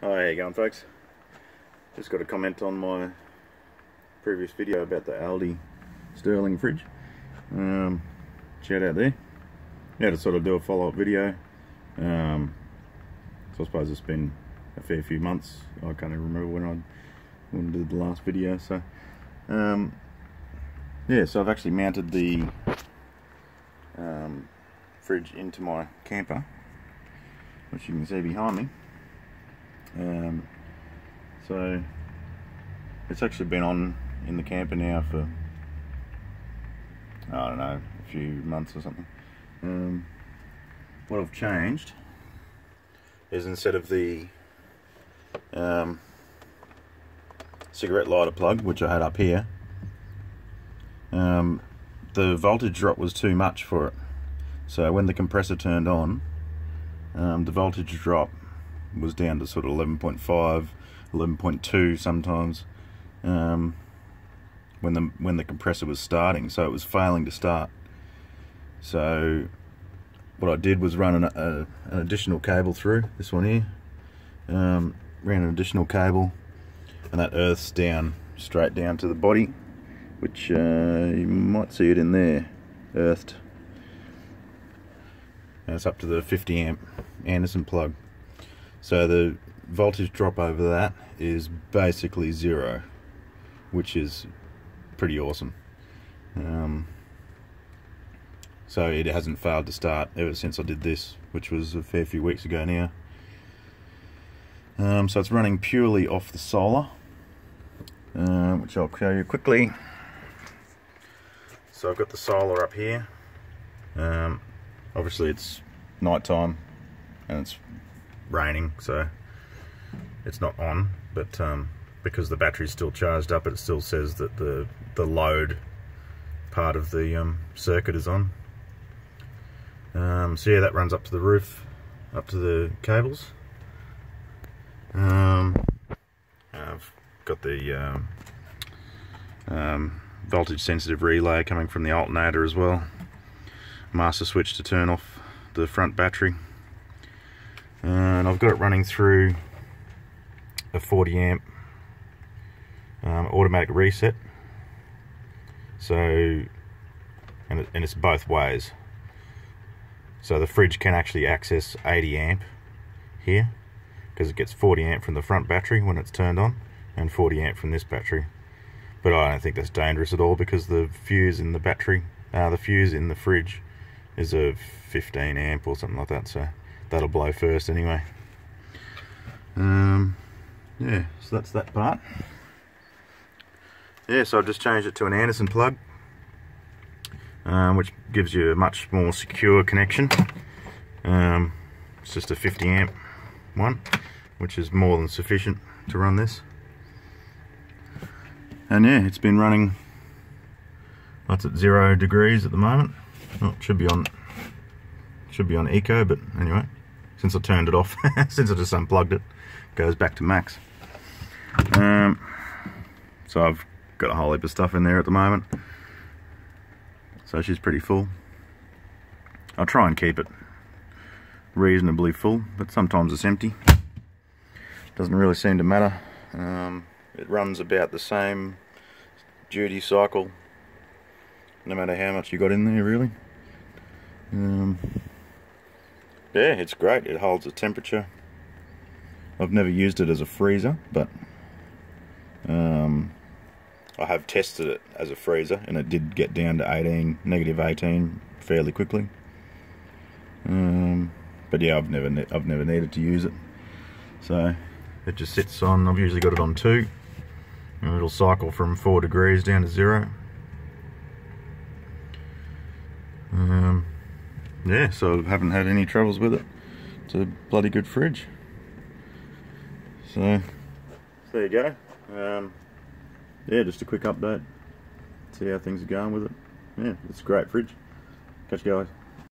Hi, how you going, folks? Just got a comment on my previous video about the ALDI Stirling fridge. Shout out there. Yeah, to sort of do a follow-up video. So I suppose it's been a fair few months. I can't even remember when I did the last video. So yeah, so I've actually mounted the fridge into my camper, which you can see behind me. So it's actually been on in the camper now for, I don't know, a few months or something. What I've changed is, instead of the cigarette lighter plug, which I had up here, the voltage drop was too much for it. So when the compressor turned on, the voltage drop was down to sort of 11.5, 11.2 sometimes, when the compressor was starting, so it was failing to start. So what I did was run an additional cable through this one here. Ran an additional cable, and that earths down straight down to the body, which you might see it in there, earthed. And it's up to the 50 amp Anderson plug. So the voltage drop over that is basically zero, which is pretty awesome. So it hasn't failed to start ever since I did this, which was a fair few weeks ago now. So it's running purely off the solar, which I'll show you quickly. So I've got the solar up here. Obviously it's night time and it's raining, so it's not on, but because the battery's still charged up, it still says that the load part of the circuit is on. So yeah, that runs up to the roof, up to the cables. I've got the voltage sensitive relay coming from the alternator as well. Master switch to turn off the front battery. And I've got it running through a 40 amp automatic reset. So, and it's both ways. So the fridge can actually access 80 amp here, because it gets 40 amp from the front battery when it's turned on, and 40 amp from this battery. But I don't think that's dangerous at all, because the fuse in the battery, the fuse in the fridge is a 15 amp or something like that, so that'll blow first anyway. Yeah, so that's that part. Yeah, so I've just changed it to an Anderson plug, which gives you a much more secure connection. It's just a 50 amp one, which is more than sufficient to run this. And yeah, it's been running, that's at 0 degrees at the moment. Oh, it should be on eco, but anyway, since I turned it off, since I just unplugged it, goes back to max. So I've got a whole heap of stuff in there at the moment, so she's pretty full. I'll try and keep it reasonably full, but sometimes it's empty. Doesn't really seem to matter. It runs about the same duty cycle no matter how much you got in there, really. Yeah, it's great. It holds the temperature. I've never used it as a freezer, but I have tested it as a freezer, and it did get down to -18 fairly quickly. But yeah, I've never needed to use it. So it just sits on. I've usually got it on 2, and it'll cycle from 4 degrees down to 0. Yeah, so I haven't had any troubles with it. It's a bloody good fridge. So there you go. Yeah, just a quick update. See how things are going with it. Yeah, it's a great fridge. Catch you guys.